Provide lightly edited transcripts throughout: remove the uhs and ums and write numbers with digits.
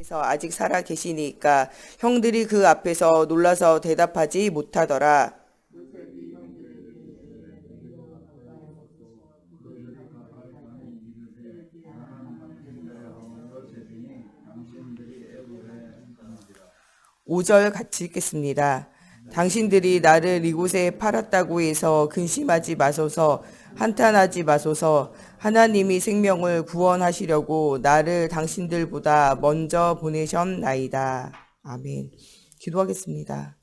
하나님께서 아직 살아 계시니까 형들이 그 앞에서 놀라서 대답하지 못하더라. 오절 같이 읽겠습니다. 당신들이 나를 이곳에 팔았다고 해서 근심하지 마소서, 한탄하지 마소서. 하나님이 생명을 구원하시려고 나를 당신들보다 먼저 보내셨나이다. 아멘. 기도하겠습니다.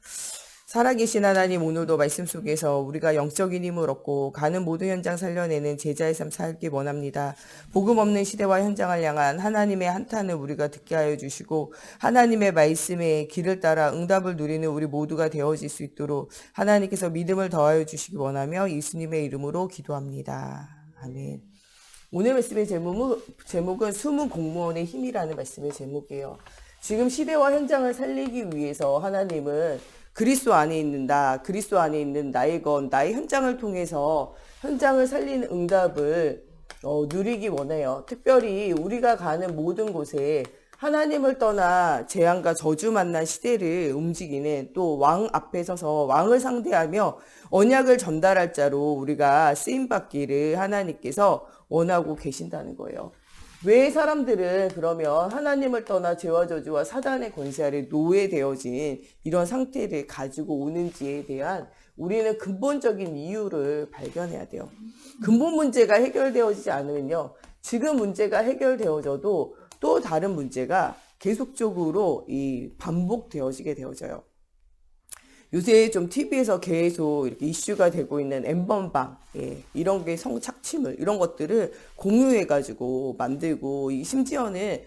살아계신 하나님, 오늘도 말씀 속에서 우리가 영적인 힘을 얻고 가는 모든 현장 살려내는 제자의 삶 살기 원합니다. 복음 없는 시대와 현장을 향한 하나님의 한탄을 우리가 듣게 하여 주시고 하나님의 말씀에 길을 따라 응답을 누리는 우리 모두가 되어질 수 있도록 하나님께서 믿음을 더하여 주시기 원하며 예수님의 이름으로 기도합니다. 아멘. 오늘 말씀의 제목은 숨은 공무원의 힘이라는 말씀의 제목이에요. 지금 시대와 현장을 살리기 위해서 하나님은 그리스도 안에 있는다. 그리스도 안에 있는 나의 것, 나의 현장을 통해서 현장을 살리는 응답을 누리기 원해요. 특별히 우리가 가는 모든 곳에 하나님을 떠나 재앙과 저주 만난 시대를 움직이는 또 왕 앞에 서서 왕을 상대하며 언약을 전달할 자로 우리가 쓰임받기를 하나님께서 원하고 계신다는 거예요. 왜 사람들은 그러면 하나님을 떠나 죄와 저주와 사단의 권세 아래 노예되어진 이런 상태를 가지고 오는지에 대한 우리는 근본적인 이유를 발견해야 돼요. 근본 문제가 해결되어지지 않으면요, 지금 문제가 해결되어져도 또 다른 문제가 계속적으로 반복되어지게 되어져요. 요새 좀 TV에서 계속 이렇게 이슈가 되고 있는 N번방, 이런 게 성착취물, 이런 것들을 공유해가지고 만들고, 심지어는,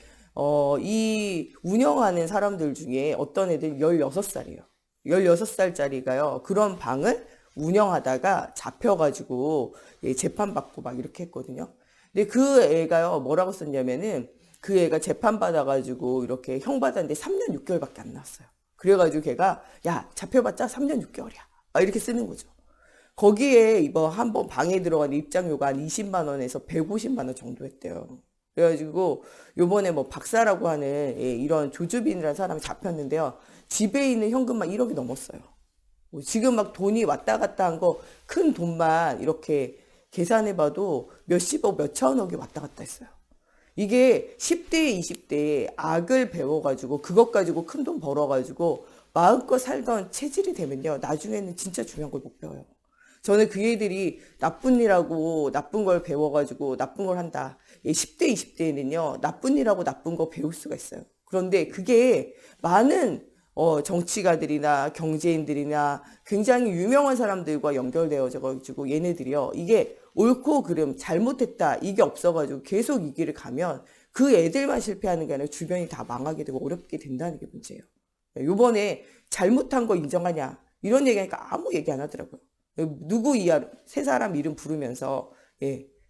이 운영하는 사람들 중에 어떤 애들 16살이에요. 16살짜리가요, 그런 방을 운영하다가 잡혀가지고, 재판받고 막 이렇게 했거든요. 근데 그 애가요, 뭐라고 썼냐면은, 그 애가 재판받아가지고 이렇게 형 받았는데 3년 6개월밖에 안 나왔어요. 그래가지고 걔가 야 잡혀봤자 3년 6개월이야 이렇게 쓰는 거죠. 거기에 이번 한번 방에 들어간 입장료가 한 20만 원에서 150만 원 정도 했대요. 그래가지고 요번에 뭐 박사라고 하는 이런 조주빈이라는 사람이 잡혔는데요, 집에 있는 현금만 1억이 넘었어요. 지금 막 돈이 왔다 갔다 한 거 큰 돈만 이렇게 계산해봐도 몇십억 몇천억이 왔다 갔다 했어요. 이게 10대, 20대에 악을 배워가지고 그것 가지고 큰 돈 벌어가지고 마음껏 살던 체질이 되면요, 나중에는 진짜 중요한 걸 못 배워요. 저는 그 애들이 나쁜 일하고 나쁜 걸 배워가지고 나쁜 걸 한다. 10대, 20대에는요, 나쁜 일하고 나쁜 거 배울 수가 있어요. 그런데 그게 많은 정치가들이나 경제인들이나 굉장히 유명한 사람들과 연결되어져가지고 얘네들이요, 이게 옳고 그름, 잘못했다, 이게 없어가지고 계속 이 길을 가면 그 애들만 실패하는 게 아니라 주변이 다 망하게 되고 어렵게 된다는 게 문제예요. 요번에 잘못한 거 인정하냐 이런 얘기하니까 아무 얘기 안 하더라고요. 누구 세 사람 이름 부르면서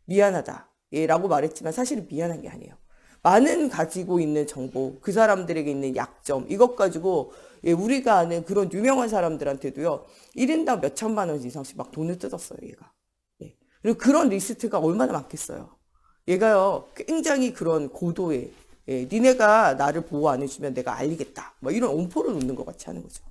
미안하다 라고 말했지만 사실은 미안한 게 아니에요. 많은 가지고 있는 정보, 그 사람들에게 있는 약점, 이것 가지고 우리가 아는 그런 유명한 사람들한테도요, 1인당 몇 천만 원 이상씩 막 돈을 뜯었어요, 얘가. 그리고 그런 리스트가 얼마나 많겠어요. 얘가요, 굉장히 그런 고도의, 니네가 나를 보호 안 해주면 내가 알리겠다, 뭐 이런 엄포를 놓는 것 같이 하는 거죠.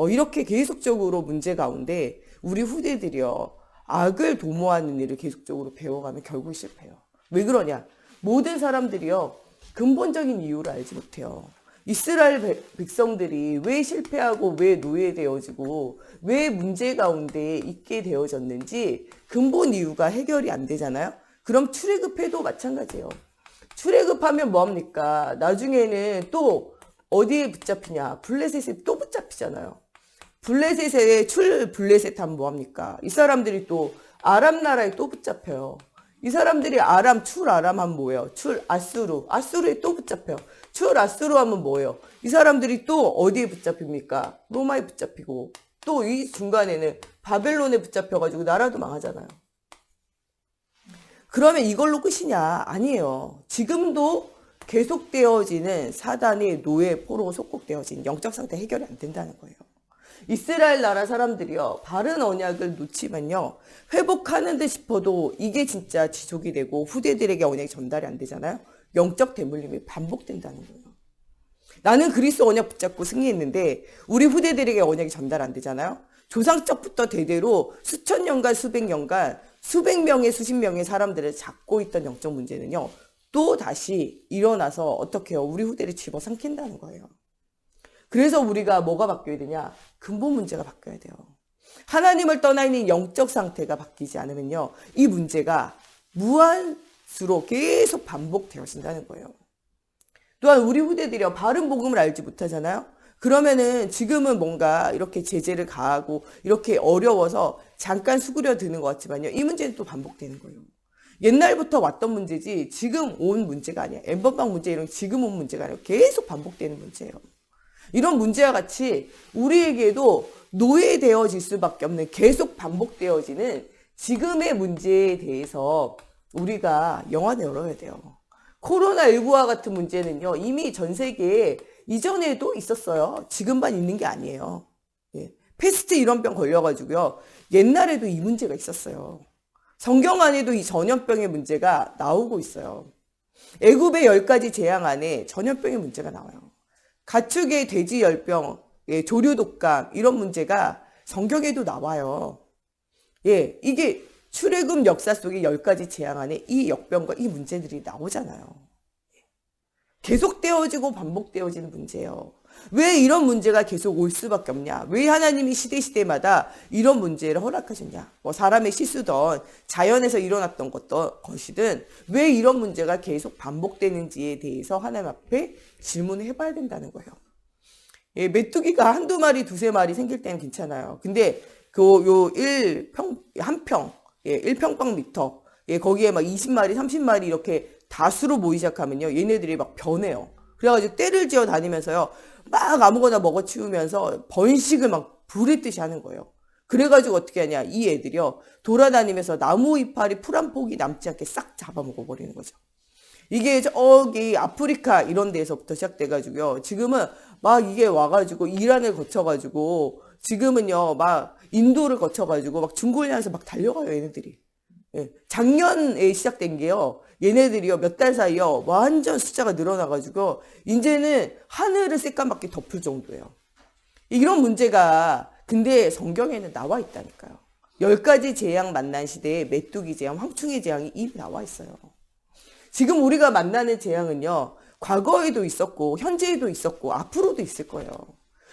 이렇게 계속적으로 문제 가운데 우리 후대들이요, 악을 도모하는 일을 계속적으로 배워가면 결국 실패해요. 왜 그러냐? 모든 사람들이요, 근본적인 이유를 알지 못해요. 이스라엘 백성들이 왜 실패하고 왜 노예되어지고 왜 문제 가운데 있게 되어졌는지 근본 이유가 해결이 안 되잖아요. 그럼 출애굽해도 마찬가지예요. 출애굽하면 뭐합니까? 나중에는 또 어디에 붙잡히냐? 블레셋에 또 붙잡히잖아요. 블레셋에 블레셋 하면 뭐합니까? 이 사람들이 또 아람 나라에 또 붙잡혀요. 이 사람들이 아람 하면 뭐예요? 아수르에 또 붙잡혀요. 아수르 하면 뭐예요? 이 사람들이 또 어디에 붙잡힙니까? 로마에 붙잡히고, 또 이 중간에는 바벨론에 붙잡혀가지고 나라도 망하잖아요. 그러면 이걸로 끝이냐? 아니에요. 지금도 계속되어지는 사단의 노예 포로 속국되어진 영적 상태 해결이 안 된다는 거예요. 이스라엘 나라 사람들이요, 바른 언약을 놓치면요, 회복하는 듯 싶어도 이게 진짜 지속이 되고 후대들에게 언약이 전달이 안 되잖아요. 영적 대물림이 반복된다는 거예요. 나는 그리스도 언약 붙잡고 승리했는데 우리 후대들에게 언약이 전달 안 되잖아요. 조상적부터 대대로 수천 년간 수백 년간 수백 명의 수십 명의 사람들을 잡고 있던 영적 문제는요. 또 다시 일어나서 어떻게 해요? 우리 후대를 집어삼킨다는 거예요. 그래서 우리가 뭐가 바뀌어야 되냐? 근본 문제가 바뀌어야 돼요. 하나님을 떠나 있는 영적 상태가 바뀌지 않으면요. 이 문제가 무한수로 계속 반복되어진다는 거예요. 또한 우리 후대들이요. 바른 복음을 알지 못하잖아요. 그러면은 지금은 뭔가 이렇게 제재를 가하고 이렇게 어려워서 잠깐 수그려 드는 것 같지만요. 이 문제는 또 반복되는 거예요. 옛날부터 왔던 문제지 지금 온 문제가 아니야. 엠번방 문제 이런 지금 온 문제가 아니라 계속 반복되는 문제예요. 이런 문제와 같이 우리에게도 노예되어질 수밖에 없는 계속 반복되어지는 지금의 문제에 대해서 우리가 영안을 열어야 돼요. 코로나19와 같은 문제는요. 이미 전 세계에 이전에도 있었어요. 지금만 있는 게 아니에요. 예. 패스트 이런 병 걸려가지고요. 옛날에도 이 문제가 있었어요. 성경 안에도 이 전염병의 문제가 나오고 있어요. 애굽의 10가지 재앙 안에 전염병의 문제가 나와요. 가축의 돼지열병, 예, 조류독감 이런 문제가 성경에도 나와요. 예, 이게 출애굽 역사 속의 10가지 재앙 안에 이 역병과 이 문제들이 나오잖아요. 계속되어지고 반복되어지는 문제예요. 왜 이런 문제가 계속 올 수밖에 없냐? 왜 하나님이 시대마다 이런 문제를 허락하셨냐? 뭐 사람의 실수든 자연에서 일어났던 것이든 왜 이런 문제가 계속 반복되는지에 대해서 하나님 앞에 질문을 해봐야 된다는 거예요. 예, 메뚜기가 한두 마리, 두세 마리 생길 때는 괜찮아요. 근데 한 평, 예, 1평방미터, 예, 거기에 막 20마리, 30마리 이렇게 다수로 모이기 시작하면요. 얘네들이 막 변해요. 그래가지고 떼를 지어 다니면서요. 막 아무거나 먹어치우면서 번식을 막 부릿듯이 하는 거예요. 그래가지고 어떻게 하냐. 이 애들이요. 돌아다니면서 나무 이파리 풀 한 폭이 남지 않게 싹 잡아먹어버리는 거죠. 이게 저기 아프리카 이런 데에서부터 시작돼가지고요. 지금은 막 이게 와가지고 이란을 거쳐가지고 지금은요. 막 인도를 거쳐가지고 막 중국을 향해서 막 달려가요. 얘네들이. 예. 작년에 시작된 게요. 얘네들이요. 몇 달 사이요. 완전 숫자가 늘어나가지고 이제는 하늘을 새까맣게 덮을 정도예요. 이런 문제가 근데 성경에는 나와 있다니까요. 10가지 재앙 만난 시대에 메뚜기 재앙, 황충의 재앙이 이미 나와 있어요. 지금 우리가 만나는 재앙은요. 과거에도 있었고 현재에도 있었고 앞으로도 있을 거예요.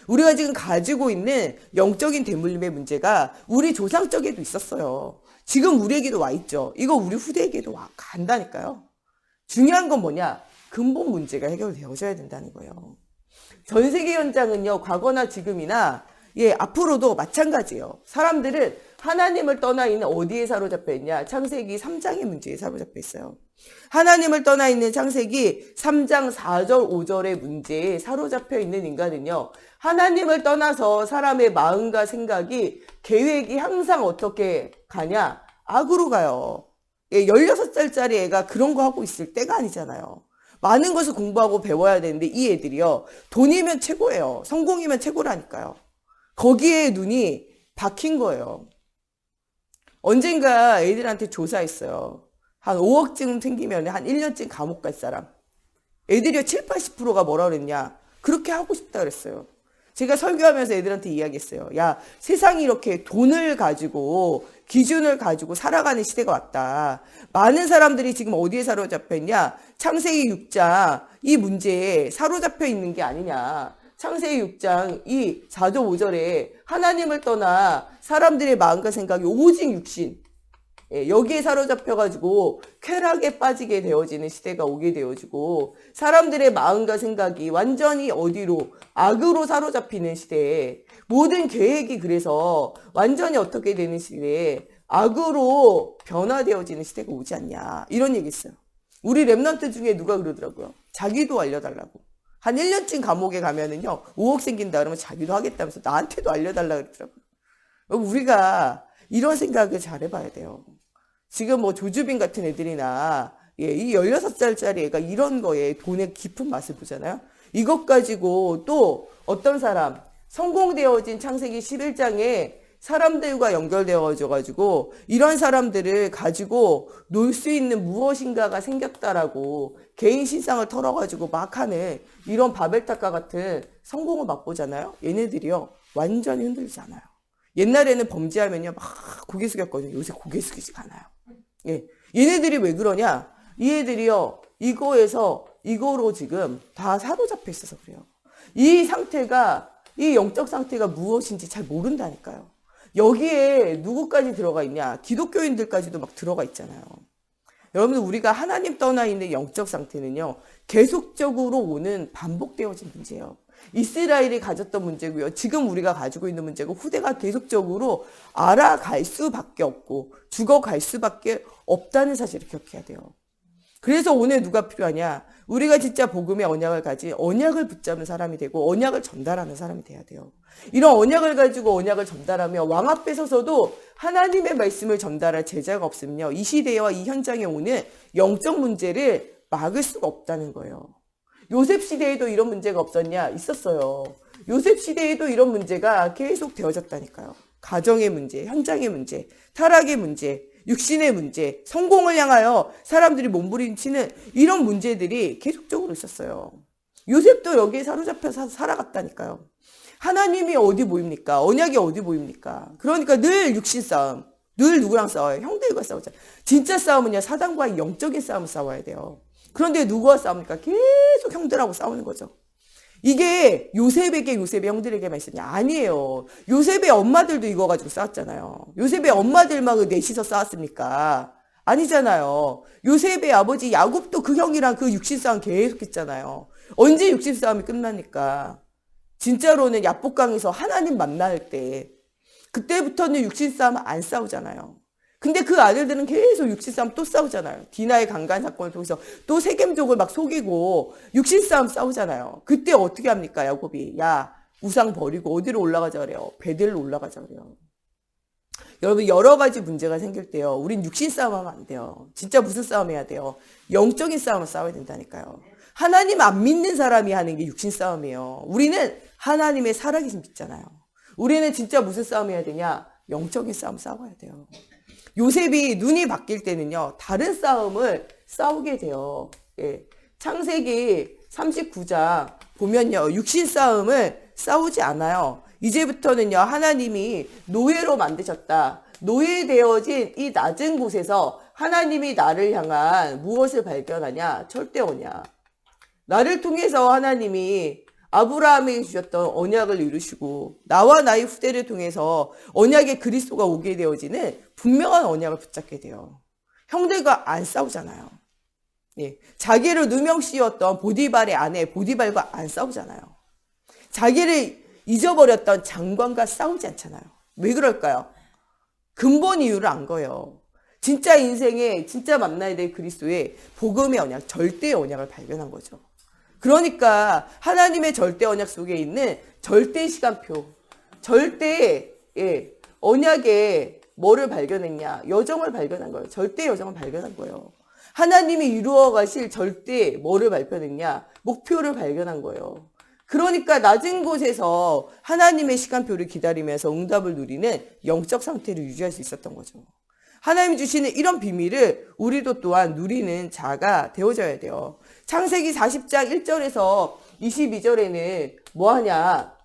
우리가 지금 가지고 있는 영적인 대물림의 문제가 우리 조상적에도 있었어요. 지금 우리에게도 와 있죠. 이거 우리 후대에게도 간다니까요. 중요한 건 뭐냐? 근본 문제가 해결되어져야 된다는 거예요. 전 세계 현장은요. 과거나 지금이나 예, 앞으로도 마찬가지예요. 사람들은 하나님을 떠나 있는 어디에 사로잡혀 있냐? 창세기 3장의 문제에 사로잡혀 있어요. 하나님을 떠나 있는 창세기 3장 4절 5절의 문제에 사로잡혀 있는 인간은요. 하나님을 떠나서 사람의 마음과 생각이 계획이 항상 어떻게 가냐? 악으로 가요. 예, 16살짜리 애가 그런 거 하고 있을 때가 아니잖아요. 많은 것을 공부하고 배워야 되는데 이 애들이요. 돈이면 최고예요. 성공이면 최고라니까요. 거기에 눈이 박힌 거예요. 언젠가 애들한테 조사했어요. 한 5억쯤 생기면 한 1년쯤 감옥 갈 사람. 애들이 7, 80%가 뭐라 그랬냐. 그렇게 하고 싶다 그랬어요. 제가 설교하면서 애들한테 이야기했어요. 야, 세상이 이렇게 돈을 가지고 기준을 가지고 살아가는 시대가 왔다. 많은 사람들이 지금 어디에 사로잡혀 있냐. 창세기 6장 이 문제에 사로잡혀 있는 게 아니냐. 창세기 6장 이 4절 5절에 하나님을 떠나 사람들의 마음과 생각이 오직 육신, 예, 여기에 사로잡혀가지고 쾌락에 빠지게 되어지는 시대가 오게 되어지고 사람들의 마음과 생각이 완전히 어디로 악으로 사로잡히는 시대에 모든 계획이 그래서 완전히 어떻게 되는 시대에 악으로 변화되어지는 시대가 오지 않냐 이런 얘기 있어요. 우리 랩런트 중에 누가 그러더라고요. 자기도 알려달라고. 한 1년쯤 감옥에 가면은요 5억 생긴다 그러면 자기도 하겠다면서 나한테도 알려달라 그러더라고요. 우리가 이런 생각을 잘 해봐야 돼요. 지금 뭐 조주빈 같은 애들이나 예, 이 16살짜리 애가 이런 거에 돈의 깊은 맛을 보잖아요. 이것 가지고 또 어떤 사람 성공되어진 창세기 11장에 사람들과 연결되어져 가지고 이런 사람들을 가지고 놀 수 있는 무엇인가가 생겼다라고 개인 신상을 털어가지고 막 하는 이런 바벨탑과 같은 성공을 맛보잖아요. 얘네들이요 완전히 흔들리지 않아요. 옛날에는 범죄하면요 막 고개 숙였거든요. 요새 고개 숙이지 않아요. 예, 얘네들이 왜 그러냐? 이 애들이요 이거에서 이거로 지금 다 사로잡혀 있어서 그래요. 이 상태가 이 영적 상태가 무엇인지 잘 모른다니까요. 여기에 누구까지 들어가 있냐? 기독교인들까지도 막 들어가 있잖아요. 여러분들 우리가 하나님 떠나 있는 영적 상태는요. 계속적으로 오는 반복되어진 문제예요. 이스라엘이 가졌던 문제고요. 지금 우리가 가지고 있는 문제고 후대가 계속적으로 알아갈 수밖에 없고 죽어갈 수밖에 없다는 사실을 기억해야 돼요. 그래서 오늘 누가 필요하냐? 우리가 진짜 복음의 언약을 가진 언약을 붙잡는 사람이 되고 언약을 전달하는 사람이 돼야 돼요. 이런 언약을 가지고 언약을 전달하며 왕 앞에 서서도 하나님의 말씀을 전달할 제자가 없으면요. 이 시대와 이 현장에 오는 영적 문제를 막을 수가 없다는 거예요. 요셉 시대에도 이런 문제가 없었냐? 있었어요. 요셉 시대에도 이런 문제가 계속 되어졌다니까요. 가정의 문제, 현장의 문제, 타락의 문제, 육신의 문제, 성공을 향하여 사람들이 몸부림치는 이런 문제들이 계속적으로 있었어요. 요셉도 여기에 사로잡혀서 살아갔다니까요. 하나님이 어디 보입니까? 언약이 어디 보입니까? 그러니까 늘 육신 싸움, 늘 누구랑 싸워요? 형들과 싸우잖아요. 진짜 싸움은요, 사단과의 영적인 싸움을 싸워야 돼요. 그런데 누구와 싸웁니까? 계속 형들하고 싸우는 거죠. 이게 요셉에게 요셉의 형들에게만 있었냐? 아니에요. 요셉의 엄마들도 이거 가지고 싸웠잖아요. 요셉의 엄마들만 넷이서 싸웠습니까? 아니잖아요. 요셉의 아버지 야곱도 그 형이랑 그 육신 싸움 계속 했잖아요. 언제 육신 싸움이 끝나니까? 진짜로는 야복강에서 하나님 만날 때 그때부터는 육신 싸움 안 싸우잖아요. 근데 그 아들들은 계속 육신 싸움 또 싸우잖아요. 디나의 강간 사건을 통해서 또 세겜족을 막 속이고 육신 싸움 싸우잖아요. 그때 어떻게 합니까? 야곱이 야 우상 버리고 어디로 올라가자 그래요? 베델로 올라가자 그래요. 여러분 여러 가지 문제가 생길 때요. 우린 육신 싸움하면 안 돼요. 진짜 무슨 싸움 해야 돼요? 영적인 싸움을 싸워야 된다니까요. 하나님 안 믿는 사람이 하는 게 육신 싸움이에요. 우리는 하나님의 살아계신 믿잖아요. 우리는 진짜 무슨 싸움 해야 되냐? 영적인 싸움 싸워야 돼요. 요셉이 눈이 바뀔 때는요, 다른 싸움을 싸우게 돼요. 예. 창세기 39장 보면요, 육신 싸움을 싸우지 않아요. 이제부터는요, 하나님이 노예로 만드셨다. 노예되어진 이 낮은 곳에서 하나님이 나를 향한 무엇을 발견하냐? 절대언약. 나를 통해서 하나님이 아브라함에게 주셨던 언약을 이루시고 나와 나의 후대를 통해서 언약의 그리스도가 오게 되어지는 분명한 언약을 붙잡게 돼요. 형들과 안 싸우잖아요. 예. 자기를 누명 씌웠던 보디발의 아내 보디발과 안 싸우잖아요. 자기를 잊어버렸던 장관과 싸우지 않잖아요. 왜 그럴까요? 근본 이유를 안 거예요. 진짜 인생에 진짜 만나야 될 그리스도의 복음의 언약, 절대의 언약을 발견한 거죠. 그러니까 하나님의 절대 언약 속에 있는 절대 시간표, 절대 언약에 뭐를 발견했냐? 여정을 발견한 거예요. 절대 여정을 발견한 거예요. 하나님이 이루어 가실 절대 뭐를 발견했냐? 목표를 발견한 거예요. 그러니까 낮은 곳에서 하나님의 시간표를 기다리면서 응답을 누리는 영적 상태를 유지할 수 있었던 거죠. 하나님이 주시는 이런 비밀을 우리도 또한 누리는 자가 되어져야 돼요. 창세기 40장 1절에서 22절에는 뭐하냐?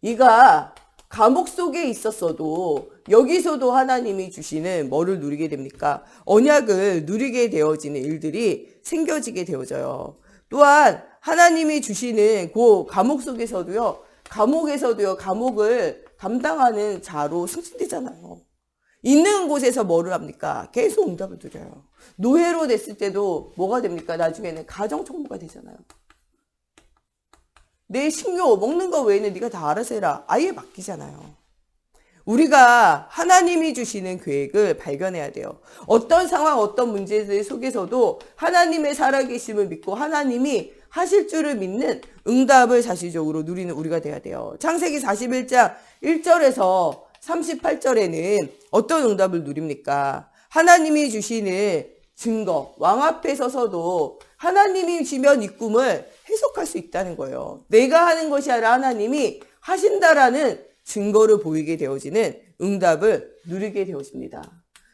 이가 감옥 속에 있었어도 여기서도 하나님이 주시는 뭐를 누리게 됩니까? 언약을 누리게 되어지는 일들이 생겨지게 되어져요. 또한 하나님이 주시는 그 감옥 속에서도요. 감옥을 담당하는 자로 승진되잖아요. 있는 곳에서 뭐를 합니까? 계속 응답을 드려요. 노예로 됐을 때도 뭐가 됩니까? 나중에는 가정총무가 되잖아요. 내 식료 먹는 거 외에는 네가 다 알아서 해라. 아예 맡기잖아요. 우리가 하나님이 주시는 계획을 발견해야 돼요. 어떤 상황, 어떤 문제들 속에서도 하나님의 살아계심을 믿고 하나님이 하실 줄을 믿는 응답을 사실적으로 누리는 우리가 돼야 돼요. 창세기 41장 1절에서 38절에는 어떤 응답을 누립니까? 하나님이 주시는 증거, 왕 앞에 서서도 하나님이 주면 이 꿈을 해석할 수 있다는 거예요. 내가 하는 것이 아니라 하나님이 하신다라는 증거를 보이게 되어지는 응답을 누리게 되어집니다.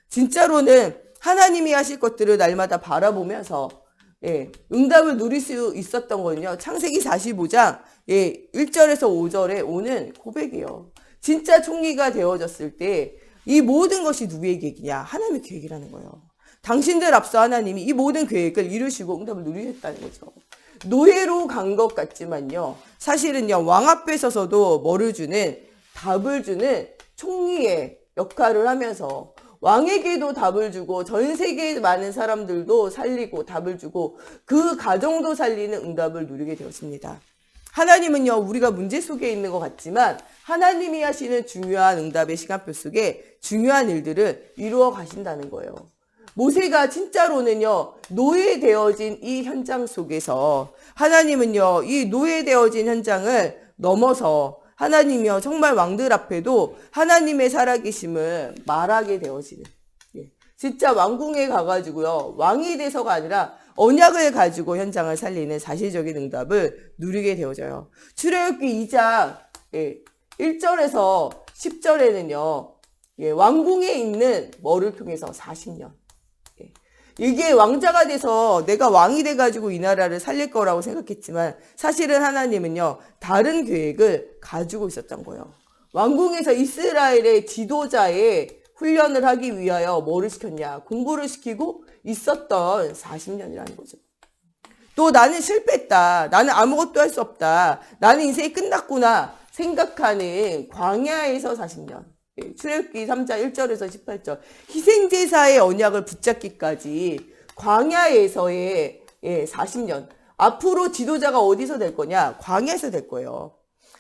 진짜로는 하나님이 하실 것들을 날마다 바라보면서 응답을 누릴 수 있었던 거는요. 창세기 45장 1절에서 5절에 오는 고백이에요. 진짜 총리가 되어졌을 때 이 모든 것이 누구의 계획이냐? 하나님의 계획이라는 거예요. 당신들 앞서 하나님이 이 모든 계획을 이루시고 응답을 누리셨다는 거죠. 노예로 간 것 같지만요. 사실은요. 왕 앞에 서서도 뭐를 주는 답을 주는 총리의 역할을 하면서 왕에게도 답을 주고 전 세계의 많은 사람들도 살리고 답을 주고 그 가정도 살리는 응답을 누리게 되었습니다. 하나님은요, 우리가 문제 속에 있는 것 같지만 하나님이 하시는 중요한 응답의 시간표 속에 중요한 일들을 이루어 가신다는 거예요. 모세가 진짜로는요, 노예되어진 이 현장 속에서 하나님은요, 이 노예되어진 현장을 넘어서 하나님이요, 정말 왕들 앞에도 하나님의 살아계심을 말하게 되어지는, 진짜 왕궁에 가가지고요, 왕이 돼서가 아니라 언약을 가지고 현장을 살리는 사실적인 응답을 누리게 되어져요. 출애굽기 2장 1절에서 10절에는요, 왕궁에 있는 뭐를 통해서 40년. 이게 왕자가 돼서 내가 왕이 돼가지고 이 나라를 살릴 거라고 생각했지만 사실은 하나님은요, 다른 계획을 가지고 있었던 거예요. 왕궁에서 이스라엘의 지도자의 훈련을 하기 위하여 뭐를 시켰냐? 공부를 시키고 있었던 40년이라는 거죠. 또 나는 실패했다. 나는 아무것도 할 수 없다. 나는 인생이 끝났구나 생각하는 광야에서 40년. 출애굽기 3장 1절에서 18절. 희생제사의 언약을 붙잡기까지 광야에서의 40년. 앞으로 지도자가 어디서 될 거냐? 광야에서 될 거예요.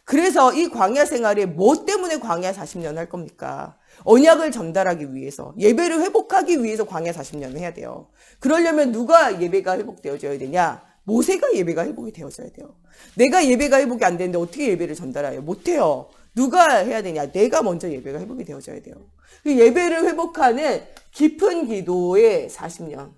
그래서 이 광야 생활에 뭐 때문에 광야 40년 할 겁니까? 언약을 전달하기 위해서, 예배를 회복하기 위해서 광야 40년을 해야 돼요. 그러려면 누가 예배가 회복되어져야 되냐? 모세가 예배가 회복이 되어져야 돼요. 내가 예배가 회복이 안 되는데 어떻게 예배를 전달해요? 못해요. 누가 해야 되냐? 내가 먼저 예배가 회복이 되어져야 돼요. 그 예배를 회복하는 깊은 기도의 40년.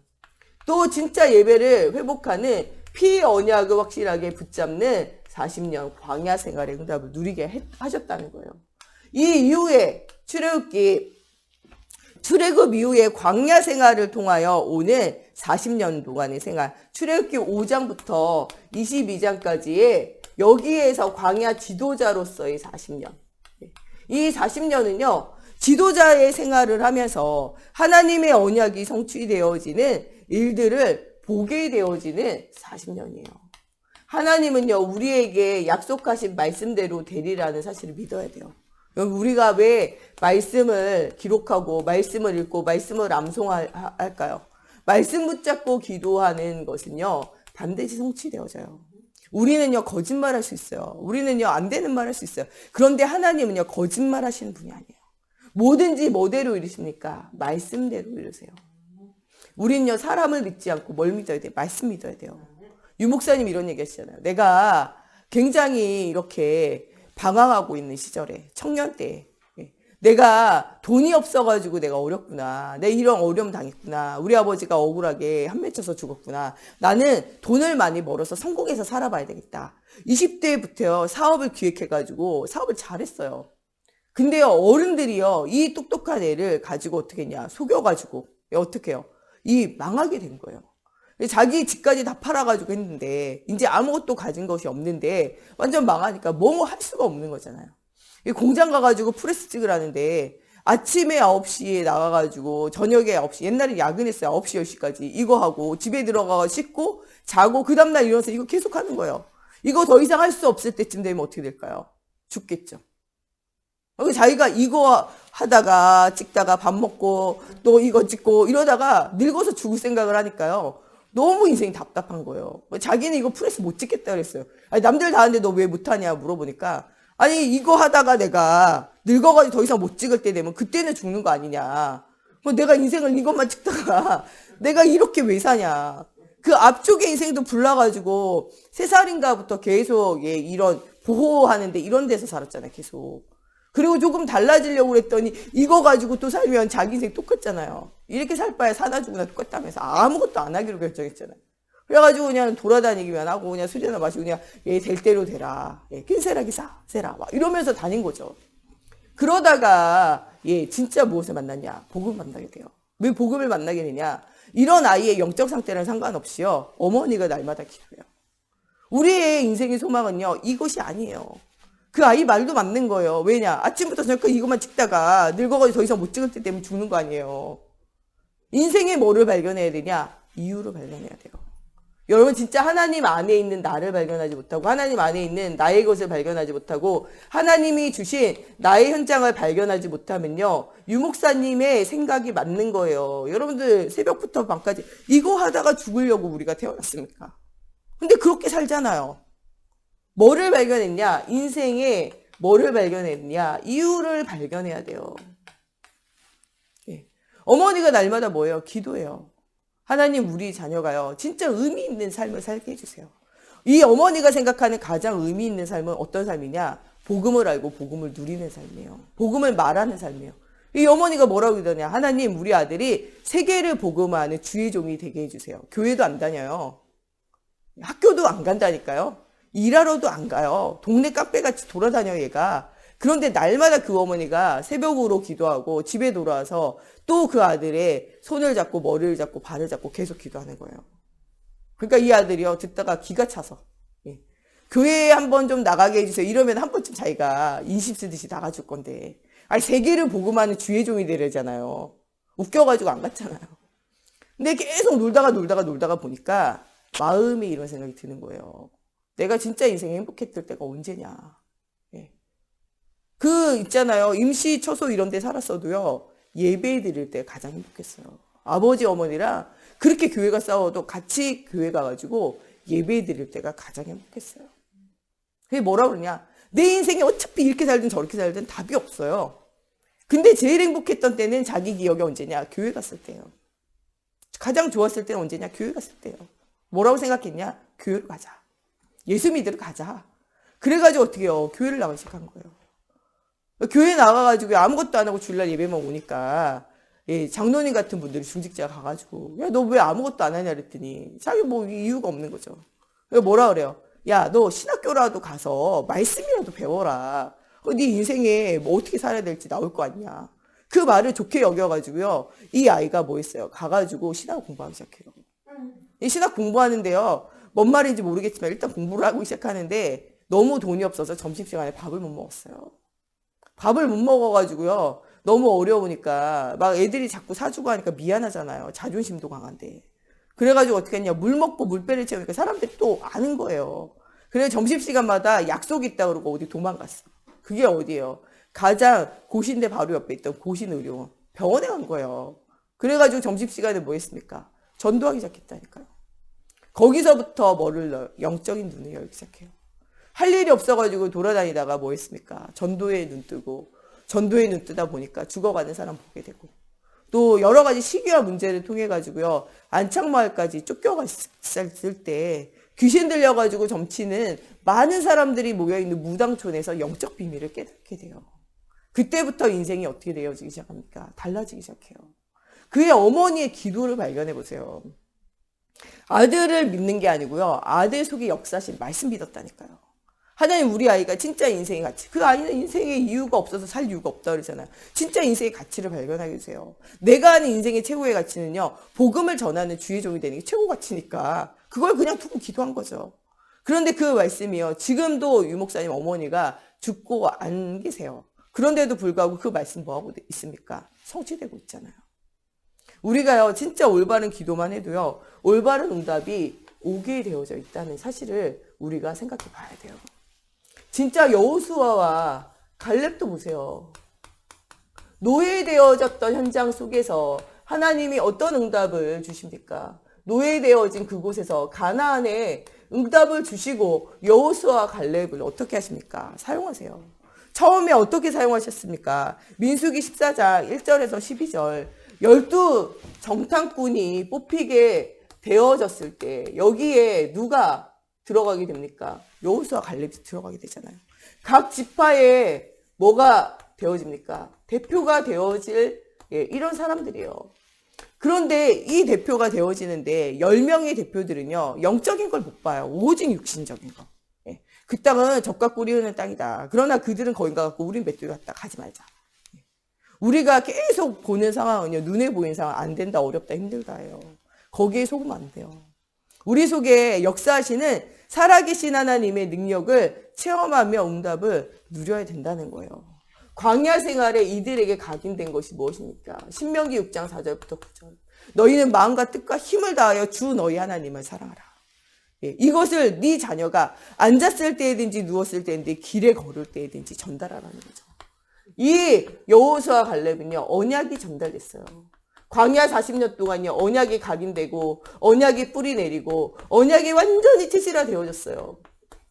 또 진짜 예배를 회복하는 피 언약을 확실하게 붙잡는 40년 광야 생활의 응답을 누리게 하셨다는 거예요. 이 이후에 출애굽 이후에 광야 생활을 통하여 오는 40년 동안의 생활, 출애굽기 5장부터 22장까지의 여기에서 광야 지도자로서의 40년. 이 40년은요, 지도자의 생활을 하면서 하나님의 언약이 성취되어지는 일들을 보게 되어지는 40년이에요. 하나님은요, 우리에게 약속하신 말씀대로 되리라는 사실을 믿어야 돼요. 우리가 왜 말씀을 기록하고 말씀을 읽고 말씀을 암송할까요? 말씀 붙잡고 기도하는 것은요, 반드시 성취되어져요. 우리는요, 거짓말할 수 있어요. 우리는요, 안 되는 말 할 수 있어요. 그런데 하나님은요, 거짓말하시는 분이 아니에요. 뭐든지 뭐대로 이루십니까? 말씀대로 이루세요. 우리는요, 사람을 믿지 않고 뭘 믿어야 돼요? 말씀 믿어야 돼요. 유 목사님 이런 얘기 하시잖아요. 내가 굉장히 이렇게 방황하고 있는 시절에, 청년 때에 내가 돈이 없어가지고 내가 어렵구나. 내가 이런 어려움 당했구나. 우리 아버지가 억울하게 한 맺혀서 죽었구나. 나는 돈을 많이 벌어서 성공해서 살아봐야 되겠다. 20대부터 사업을 기획해가지고 사업을 잘했어요. 근데요, 어른들이요, 이 똑똑한 애를 가지고 어떻게 했냐. 속여가지고 어떻게 해요? 망하게 된 거예요. 자기 집까지 다 팔아가지고 했는데 이제 아무것도 가진 것이 없는데 완전 망하니까 뭐 할 수가 없는 거잖아요. 공장 가가지고 프레스 찍으라는데 아침에 9시에 나가가지고 저녁에 9시, 옛날에 야근했어요. 9시 10시까지 이거 하고 집에 들어가서 씻고 자고 그 다음날 일어나서 이거 계속 하는 거예요. 이거 더 이상 할 수 없을 때쯤 되면 어떻게 될까요? 죽겠죠. 자기가 이거 하다가 찍다가 밥 먹고 또 이거 찍고 이러다가 늙어서 죽을 생각을 하니까요. 너무 인생이 답답한 거예요. 자기는 이거 프레스 못 찍겠다 그랬어요. 아니, 남들 다 하는데 너 왜 못하냐 물어보니까 아니 이거 하다가 내가 늙어가지고 더 이상 못 찍을 때 되면 그때는 죽는 거 아니냐. 내가 인생을 이것만 찍다가 내가 이렇게 왜 사냐. 그 앞쪽에 인생도 불나가지고 3살인가부터 계속 이런 보호하는데 이런 데서 살았잖아요. 계속. 그리고 조금 달라지려고 그랬더니 이거 가지고 또 살면 자기 인생 똑같잖아요. 이렇게 살 바에 사나 죽으나 똑같다면서 아무것도 안 하기로 결정했잖아요. 그래가지고 그냥 돌아다니기만 하고 그냥 술이나 마시고 그냥 될 대로 되라. 낀세라기 세라. 막 이러면서 다닌 거죠. 그러다가 진짜 무엇을 만났냐? 복음을 만나게 돼요. 왜 복음을 만나게 되냐? 이런 아이의 영적 상태랑 상관없이요. 어머니가 날마다 기도해요. 우리의 인생의 소망은요. 이것이 아니에요. 그 아이 말도 맞는 거예요. 왜냐? 아침부터 저녁까지 이것만 찍다가 늙어가지고 더 이상 못 찍을 때 때문에 죽는 거 아니에요. 인생의 뭐를 발견해야 되냐? 이유를 발견해야 돼요. 여러분 진짜 하나님 안에 있는 나를 발견하지 못하고 하나님 안에 있는 나의 것을 발견하지 못하고 하나님이 주신 나의 현장을 발견하지 못하면요. 유목사님의 생각이 맞는 거예요. 여러분들 새벽부터 밤까지 이거 하다가 죽으려고 우리가 태어났습니까? 근데 그렇게 살잖아요. 뭐를 발견했냐? 인생에 뭐를 발견했냐? 이유를 발견해야 돼요. 어머니가 날마다 뭐예요? 기도해요. 하나님 우리 자녀가요. 진짜 의미 있는 삶을 살게 해주세요. 이 어머니가 생각하는 가장 의미 있는 삶은 어떤 삶이냐? 복음을 알고 복음을 누리는 삶이에요. 복음을 말하는 삶이에요. 이 어머니가 뭐라고 그러냐? 하나님 우리 아들이 세계를 복음하는 주의 종이 되게 해주세요. 교회도 안 다녀요. 학교도 안 간다니까요. 일하러도 안 가요. 동네 카페같이 돌아다녀 얘가. 그런데 날마다 그 어머니가 새벽으로 기도하고 집에 돌아와서 또 그 아들의 손을 잡고 머리를 잡고 발을 잡고 계속 기도하는 거예요. 그러니까 이 아들이요 듣다가 기가 차서 교회에 한번 좀 나가게 해주세요. 이러면 한 번쯤 자기가 인심 쓰듯이 나가줄 건데 아니 세계를 복음하는 주의 종이 되려잖아요. 웃겨가지고 안 갔잖아요. 근데 계속 놀다가 보니까 마음에 이런 생각이 드는 거예요. 내가 진짜 인생에 행복했을 때가 언제냐. 그 있잖아요. 임시 처소 이런 데 살았어도요. 예배 드릴 때 가장 행복했어요. 아버지 어머니랑 그렇게 교회가 싸워도 같이 교회 가가지고 예배 드릴 때가 가장 행복했어요. 그게 뭐라 그러냐. 내 인생에 어차피 이렇게 살든 저렇게 살든 답이 없어요. 근데 제일 행복했던 때는 자기 기억이 언제냐. 교회 갔을 때요. 가장 좋았을 때는 언제냐. 교회 갔을 때요. 뭐라고 생각했냐. 교회로 가자. 예수 믿으러 가자. 그래가지고 어떻게 해요. 교회를 나가기 시작한 거예요. 교회 나가가지고 아무것도 안 하고 주일날 예배만 오니까 장로님 같은 분들이 중직자가 가가지고 야, 너 왜 아무것도 안 하냐 그랬더니 자기 뭐 이유가 없는 거죠. 뭐라 그래요? 야, 너 신학교라도 가서 말씀이라도 배워라. 네 인생에 뭐 어떻게 살아야 될지 나올 거 아니냐. 그 말을 좋게 여겨가지고요. 이 아이가 뭐 했어요? 가가지고 신학 공부하기 시작해요. 이 신학 공부하는데요. 뭔 말인지 모르겠지만 일단 공부를 하고 시작하는데 너무 돈이 없어서 점심시간에 밥을 못 먹었어요. 밥을 못 먹어가지고요. 너무 어려우니까 막 애들이 자꾸 사주고 하니까 미안하잖아요. 자존심도 강한데. 그래가지고 어떻게 했냐. 물 먹고 물배를 채우니까 사람들이 또 아는 거예요. 그래서 점심시간마다 약속이 있다 그러고 어디 도망갔어. 그게 어디예요? 가장 고신대 바로 옆에 있던 고신의료원. 병원에 간 거예요. 그래가지고 점심시간에 뭐 했습니까? 전도하기 시작했다니까요. 거기서부터 뭐를 넣어요? 영적인 눈을 열기 시작해요. 할 일이 없어가지고 돌아다니다가 뭐 했습니까? 전도에 눈 뜨고 전도에 눈 뜨다 보니까 죽어가는 사람 보게 되고 또 여러 가지 시기와 문제를 통해 가지고요. 안창마을까지 쫓겨갔을 때 귀신 들려가지고 점치는 많은 사람들이 모여있는 무당촌에서 영적 비밀을 깨닫게 돼요. 그때부터 인생이 어떻게 되어지기 시작합니까? 달라지기 시작해요. 그의 어머니의 기도를 발견해 보세요. 아들을 믿는 게 아니고요. 아들 속에 역사하신 말씀 믿었다니까요. 하나님 우리 아이가 진짜 인생의 가치. 그 아이는 인생의 이유가 없어서 살 이유가 없다 그러잖아요. 진짜 인생의 가치를 발견하게 되세요. 내가 아는 인생의 최고의 가치는요. 복음을 전하는 주의 종이 되는 게 최고 가치니까 그걸 그냥 두고 기도한 거죠. 그런데 그 말씀이요. 지금도 유 목사님 어머니가 죽고 안 계세요. 그런데도 불구하고 그 말씀 뭐하고 있습니까? 성취되고 있잖아요. 우리가요. 진짜 올바른 기도만 해도요. 올바른 응답이 오게 되어져 있다는 사실을 우리가 생각해 봐야 돼요. 진짜 여호수아와 갈렙도 보세요. 노예되어졌던 현장 속에서 하나님이 어떤 응답을 주십니까? 노예되어진 그곳에서 가나안에 응답을 주시고 여호수아와 갈렙을 어떻게 하십니까? 사용하세요. 처음에 어떻게 사용하셨습니까? 민수기 14장 1절에서 12절 12 정탐꾼이 뽑히게 되어졌을 때 여기에 누가 들어가게 됩니까? 여호수아 갈렙이 들어가게 되잖아요. 각 지파에 뭐가 되어집니까? 대표가 되어질 이런 사람들이에요. 그런데 이 대표가 되어지는데 10명의 대표들은요. 영적인 걸 못 봐요. 오직 육신적인 거. 그 땅은 젖과 꿀이 흐르는 땅이다. 그러나 그들은 거기 가갖고 우린 메뚜기 같다. 가지 말자. 우리가 계속 보는 상황은요. 눈에 보이는 상황 안 된다. 어렵다. 힘들다예요. 거기에 속으면 안 돼요. 우리 속에 역사하시는 살아계신 하나님의 능력을 체험하며 응답을 누려야 된다는 거예요. 광야 생활에 이들에게 각인된 것이 무엇입니까? 신명기 6장 4절부터 9절. 너희는 마음과 뜻과 힘을 다하여 주 너희 하나님을 사랑하라. 예, 이것을 네 자녀가 앉았을 때든지 누웠을 때든지 길에 걸을 때든지 전달하라는 거죠. 이 여호수아 갈렙은요. 언약이 전달됐어요. 광야 40년 동안요. 언약이 각인되고 언약이 뿌리 내리고 언약이 완전히 체질화되어졌어요.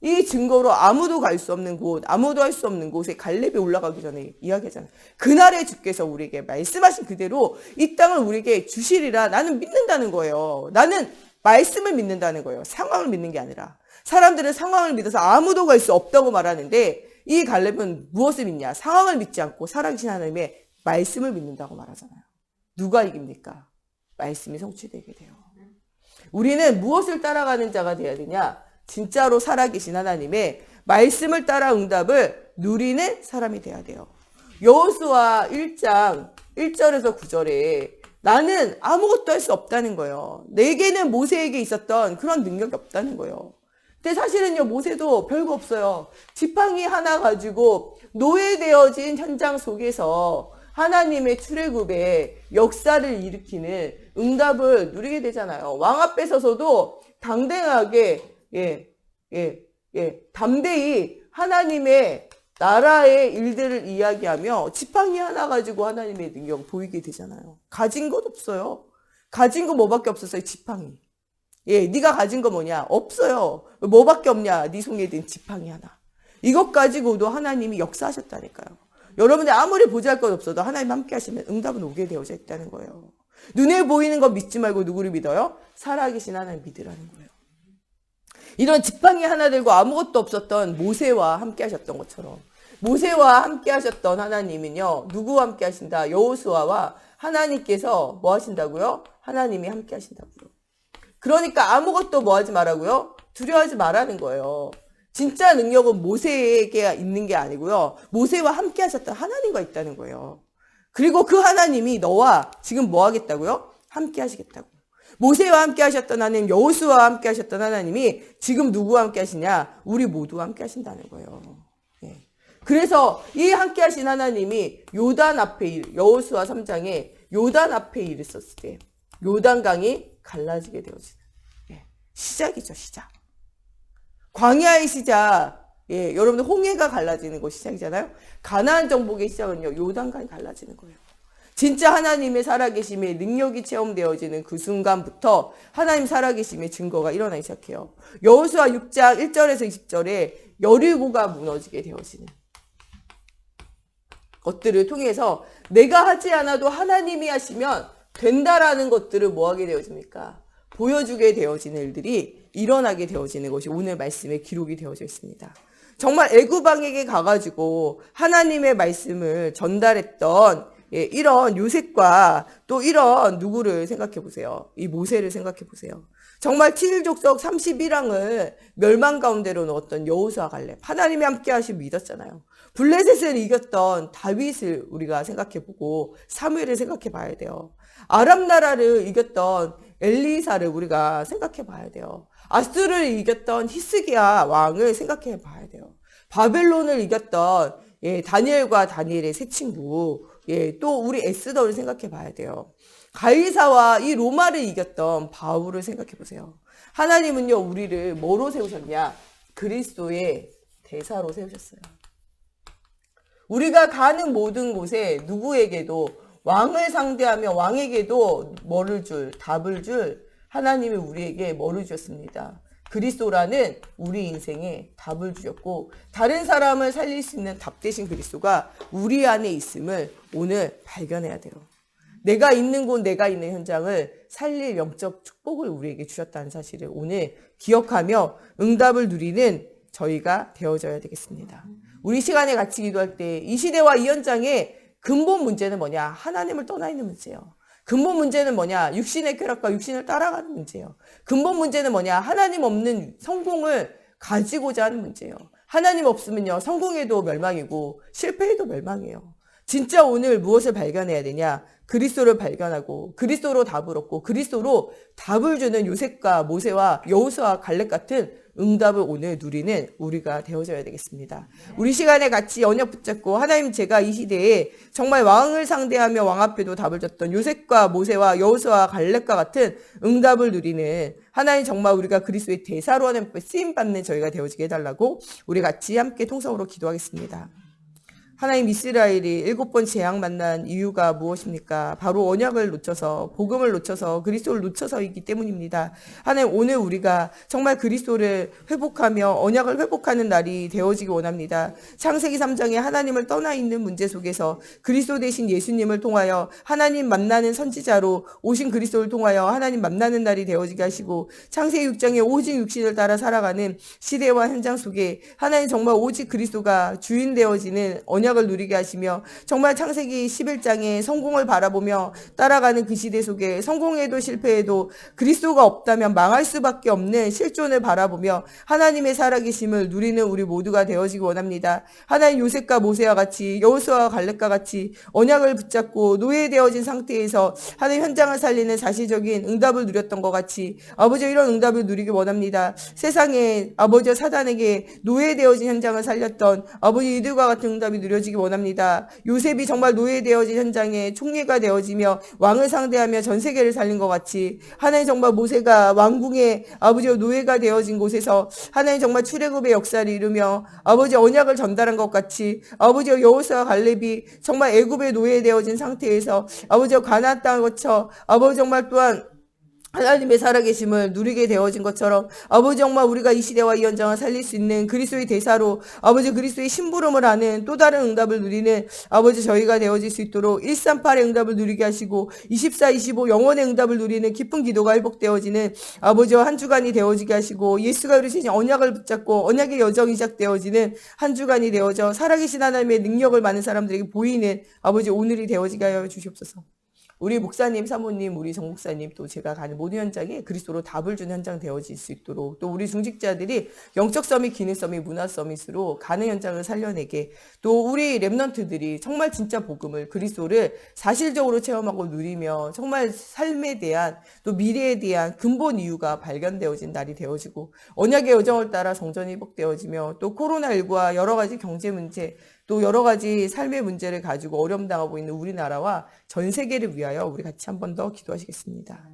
이 증거로 아무도 갈 수 없는 곳, 아무도 할 수 없는 곳에 갈렙이 올라가기 전에 이야기하잖아요. 그날에 주께서 우리에게 말씀하신 그대로 이 땅을 우리에게 주시리라. 나는 믿는다는 거예요. 나는 말씀을 믿는다는 거예요. 상황을 믿는 게 아니라. 사람들은 상황을 믿어서 아무도 갈 수 없다고 말하는데 이 갈렙은 무엇을 믿냐? 상황을 믿지 않고 살아계신 하나님의 말씀을 믿는다고 말하잖아요. 누가 이깁니까? 말씀이 성취되게 돼요. 우리는 무엇을 따라가는 자가 되어야 되냐? 진짜로 살아계신 하나님의 말씀을 따라 응답을 누리는 사람이 돼야 돼요. 여호수아 1장 1절에서 9절에 나는 아무것도 할 수 없다는 거예요. 내게는 모세에게 있었던 그런 능력이 없다는 거예요. 근데 사실은요, 모세도 별거 없어요. 지팡이 하나 가지고 노예되어진 현장 속에서 하나님의 출애굽의 역사를 일으키는 응답을 누리게 되잖아요. 왕 앞에 서서도 당당하게 담대히 하나님의 나라의 일들을 이야기하며 지팡이 하나 가지고 하나님의 능력 보이게 되잖아요. 가진 것 없어요. 가진 거 뭐밖에 없었어요? 지팡이. 네가 가진 거 뭐냐? 없어요. 뭐밖에 없냐? 네 손에 든 지팡이 하나. 이것 가지고도 하나님이 역사하셨다니까요. 여러분들 아무리 보잘것 없어도 하나님 함께 하시면 응답은 오게 되어져 있다는 거예요. 눈에 보이는 거 믿지 말고 누구를 믿어요? 살아계신 하나님 믿으라는 거예요. 이런 지팡이 하나 들고 아무것도 없었던 모세와 함께 하셨던 것처럼 모세와 함께 하셨던 하나님은요. 누구와 함께 하신다? 여호수아와 하나님께서 뭐 하신다고요? 하나님이 함께 하신다고요. 그러니까 아무것도 뭐 하지 말라고요? 두려워하지 말라는 거예요. 진짜 능력은 모세에게 있는 게 아니고요. 모세와 함께 하셨던 하나님과 있다는 거예요. 그리고 그 하나님이 너와 지금 뭐 하겠다고요? 함께 하시겠다고. 모세와 함께 하셨던 하나님, 여호수아와 함께 하셨던 하나님이 지금 누구와 함께 하시냐? 우리 모두와 함께 하신다는 거예요. 그래서 이 함께 하신 하나님이 요단 앞에 여호수아 3장에 요단 앞에 일을 썼을 때 요단강이 갈라지게 되어지는 시작이죠. 시작. 광야의 시작. 여러분들 홍해가 갈라지는 거 시작이잖아요. 가나안 정복의 시작은요. 요단강이 갈라지는 거예요. 진짜 하나님의 살아계심의 능력이 체험되어지는 그 순간부터 하나님 살아계심의 증거가 일어나기 시작해요. 여호수아 6장 1절에서 20절에 여리고가 무너지게 되어지는 것들을 통해서 내가 하지 않아도 하나님이 하시면 된다라는 것들을 뭐 하게 되어집니까? 보여주게 되어지는 일들이 일어나게 되어지는 것이 오늘 말씀에 기록이 되어져 있습니다. 정말 애굽 왕에게 가가지고 하나님의 말씀을 전달했던 이런 요셉과 또 이런 누구를 생각해 보세요. 이 모세를 생각해 보세요. 정말 7족속 31왕을 멸망 가운데로 넣었던 여호수아 갈렙. 하나님이 함께 하시고 믿었잖아요. 블레셋을 이겼던 다윗을 우리가 생각해 보고 사무엘을 생각해 봐야 돼요. 아람 나라를 이겼던 엘리사를 우리가 생각해 봐야 돼요. 아수르를 이겼던 히스기야 왕을 생각해 봐야 돼요. 바벨론을 이겼던 다니엘과 다니엘의 세 친구, 또 우리 에스더를 생각해 봐야 돼요. 가이사와 이 로마를 이겼던 바울을 생각해 보세요. 하나님은요, 우리를 뭐로 세우셨냐? 그리스도의 대사로 세우셨어요. 우리가 가는 모든 곳에 누구에게도 왕을 상대하며 왕에게도 답을 줄 하나님이 우리에게 뭐를 주셨습니다. 그리스도라는 우리 인생에 답을 주셨고 다른 사람을 살릴 수 있는 답 대신 그리스도가 우리 안에 있음을 오늘 발견해야 돼요. 내가 있는 곳, 내가 있는 현장을 살릴 영적 축복을 우리에게 주셨다는 사실을 오늘 기억하며 응답을 누리는 저희가 되어져야 되겠습니다. 우리 시간에 같이 기도할 때 이 시대와 이 현장의 근본 문제는 뭐냐? 하나님을 떠나 있는 문제예요. 근본 문제는 뭐냐? 육신의 쾌락과 육신을 따라가는 문제예요. 근본 문제는 뭐냐? 하나님 없는 성공을 가지고자 하는 문제예요. 하나님 없으면요, 성공해도 멸망이고 실패해도 멸망이에요. 진짜 오늘 무엇을 발견해야 되냐? 그리스도를 발견하고 그리스도로 답을 얻고 그리스도로 답을 주는 요셉과 모세와 여호수아 갈렙 같은 응답을 오늘 누리는 우리가 되어져야 되겠습니다. 우리 시간에 같이 언약 붙잡고 하나님, 제가 이 시대에 정말 왕을 상대하며 왕 앞에도 답을 줬던 요셉과 모세와 여호수아 갈렙과 같은 응답을 누리는 하나님, 정말 우리가 그리스도의 대사로 하는 쓰임 받는 저희가 되어지게 해달라고 우리 같이 함께 통성으로 기도하겠습니다. 하나님, 이스라엘이 7번 재앙 만난 이유가 무엇입니까? 바로 언약을 놓쳐서, 복음을 놓쳐서, 그리스도를 놓쳐서이기 때문입니다. 하나님, 오늘 우리가 정말 그리스도를 회복하며 언약을 회복하는 날이 되어지기 원합니다. 창세기 3장에 하나님을 떠나 있는 문제 속에서 그리스도 대신 예수님을 통하여 하나님 만나는 선지자로 오신 그리스도를 통하여 하나님 만나는 날이 되어지게 하시고, 창세기 6장에 오직 육신을 따라 살아가는 시대와 현장 속에 하나님 정말 오직 그리스도가 주인 되어지는 언약을 누리게 하시며, 정말 창세기 11장에 성공을 바라보며 따라가는 그 시대 속에 성공해도 실패해도 그리스도가 없다면 망할 수밖에 없는 실존을 바라보며 하나님의 살아계심을 누리는 우리 모두가 되어지기 원합니다. 하나님, 요셉과 모세와 같이, 여호수아와 갈렙과 같이 언약을 붙잡고 노예되어진 상태에서 하나님 현장을 살리는 사실적인 응답을 누렸던 것 같이 아버지, 이런 응답을 누리기 원합니다. 세상에 아버지 사단에게 노예되어진 현장을 살렸던 아버지, 이들과 같은 응답이 누려지기 원합니다. 요셉이 정말 노예되어진 현장에 총리가 되어지며 왕을 상대하며 전 세계를 살린 것 같이 하나님, 정말 모세가 왕궁의 아버지 노예가 되어진 곳에서 하나님 정말 출애굽의 역사를 이루며 아버지 언약을 전달한 것 같이 아버지, 여호수아 갈렙이 정말 애굽의 노예되어진 상태에서 아버지 가나안 땅을 거쳐 아버지 정말 또한 하나님의 살아계심을 누리게 되어진 것처럼 아버지, 정말 우리가 이 시대와 이 현장을 살릴 수 있는 그리스도의 대사로 아버지 그리스도의 심부름을 하는 또 다른 응답을 누리는 아버지 저희가 되어질 수 있도록 138의 응답을 누리게 하시고 24, 25 영원의 응답을 누리는 깊은 기도가 회복되어지는 아버지와 한 주간이 되어지게 하시고, 예수가 이루신 언약을 붙잡고 언약의 여정이 시작되어지는 한 주간이 되어져 살아계신 하나님의 능력을 많은 사람들에게 보이는 아버지 오늘이 되어지게 하여 주시옵소서. 우리 목사님, 사모님, 우리 정 목사님, 또 제가 가는 모든 현장에 그리스도로 답을 주는 현장 되어질 수 있도록, 또 우리 중직자들이 영적 서밋, 기능 서밋, 문화 서밋으로 가는 현장을 살려내게, 또 우리 랩넌트들이 정말 진짜 복음을, 그리스도를 사실적으로 체험하고 누리며 정말 삶에 대한, 또 미래에 대한 근본 이유가 발견되어진 날이 되어지고, 언약의 여정을 따라 성전이 회복되어지며, 또 코로나19와 여러 가지 경제 문제, 또 여러 가지 삶의 문제를 가지고 어려움 당하고 있는 우리나라와 전 세계를 위하여 우리 같이 한 번 더 기도하시겠습니다.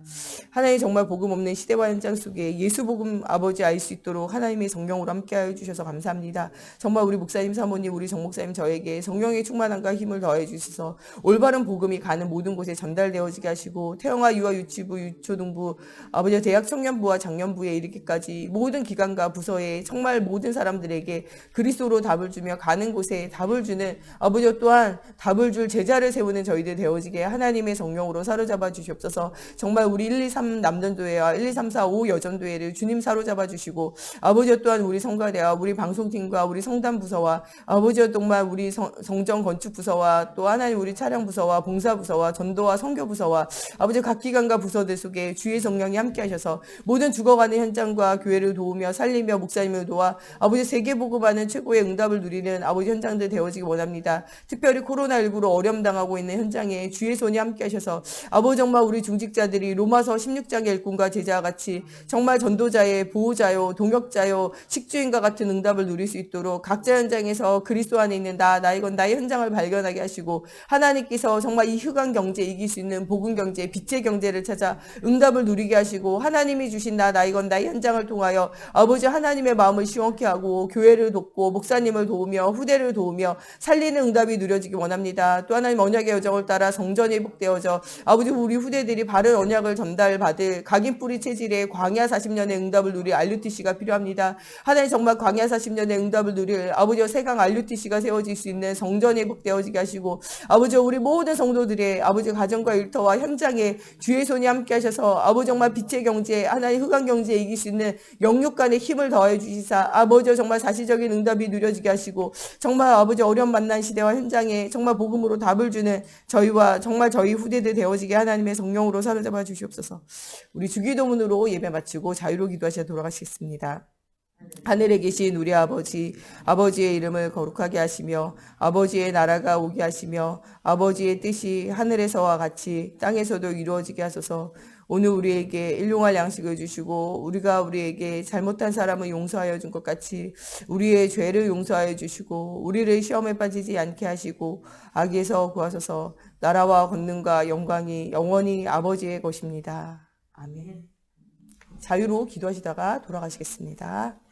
하나님, 정말 복음 없는 시대와 현장 속에 예수 복음 아버지 알 수 있도록 하나님의 성령으로 함께하여 주셔서 감사합니다. 정말 우리 목사님, 사모님, 우리 정 목사님 저에게 성령의 충만함과 힘을 더해 주셔서 올바른 복음이 가는 모든 곳에 전달되어지게 하시고, 태영아 유아 유치부, 유초등부, 아버지 대학 청년부와 장년부에 이르기까지 모든 기관과 부서에 정말 모든 사람들에게 그리스도로 답을 주며 가는 곳에 답을 주는 아버지, 또한 답을 줄 제자를 세우는 저희들 되어지게 하나님의 성령으로 사로잡아 주시옵소서. 정말 우리 1, 2, 3 남전도회와 1, 2, 3, 4, 5 여전도회를 주님 사로잡아 주시고, 아버지 또한 우리 성가대와 우리 방송팀과 우리 성단부서와 아버지 정말 우리 성전 건축부서와 또 하나님 우리 차량부서와 봉사부서와 전도와 선교부서와 아버지 각 기관과 부서들 속에 주의 성령이 함께 하셔서 모든 죽어가는 현장과 교회를 도우며 살리며 목사님을 도와 아버지 세계복음하는 최고의 응답을 누리는 아버지 현장들 되어지기 원합니다. 특별히 코로나19로 어려움 당하고 있는 현장에 주의 손이 함께 하셔서 아버지 정말 우리 중직자들이 로마서 16장의 일꾼과 제자와 같이 정말 전도자의 보호자요, 동역자요, 식주인과 같은 응답을 누릴 수 있도록 각자 현장에서 그리스도 안에 있는 나이건 나의 현장을 발견하게 하시고, 하나님께서 정말 이 흑암 경제 이길 수 있는 복음 경제, 빛의 경제를 찾아 응답을 누리게 하시고, 하나님이 주신 나이건 나의 현장을 통하여 아버지 하나님의 마음을 시원케 하고 교회를 돕고 목사님을 도우며 후대를 도우며 살리는 응답이 누려지기 원합니다. 또 하나님 언약의 여정을 따라 성전이 회복되어져 아버지 우리 후대들이 바른 언약을 전달받을 각인 뿌리 체질의 광야 40년의 응답을 누릴 RUTC가 필요합니다. 하나님 정말 광야 40년의 응답을 누릴 아버지 세강 RUTC가 세워질 수 있는 성전이 회복되어지게 하시고, 아버지 우리 모든 성도들의 아버지 가정과 일터와 현장에 주의 손이 함께 하셔서 아버지 정말 빛의 경제, 하나님 흑암 경제에 이길 수 있는 영육 간의 힘을 더해 주시사 아버지 정말 사실적인 응답이 누려지게 하시고, 정말 아버지 어려움 만난 시대와 현장에 정말 복음으로 답을 주는 저희와 정말 저희 후대들 되어지게 하나님의 성령으로 사로잡아 주시옵소서. 우리 주기도문으로 예배 마치고 자유로 기도하시다 돌아가시겠습니다. 하늘에 계신 우리 아버지, 아버지의 이름을 거룩하게 하시며 아버지의 나라가 오게 하시며 아버지의 뜻이 하늘에서와 같이 땅에서도 이루어지게 하소서. 오늘 우리에게 일용할 양식을 주시고 우리가 우리에게 잘못한 사람을 용서하여 준 것 같이 우리의 죄를 용서하여 주시고 우리를 시험에 빠지지 않게 하시고 악에서 구하소서. 나라와 권능과 영광이 영원히 아버지의 것입니다. 아멘. 자유로 기도하시다가 돌아가시겠습니다.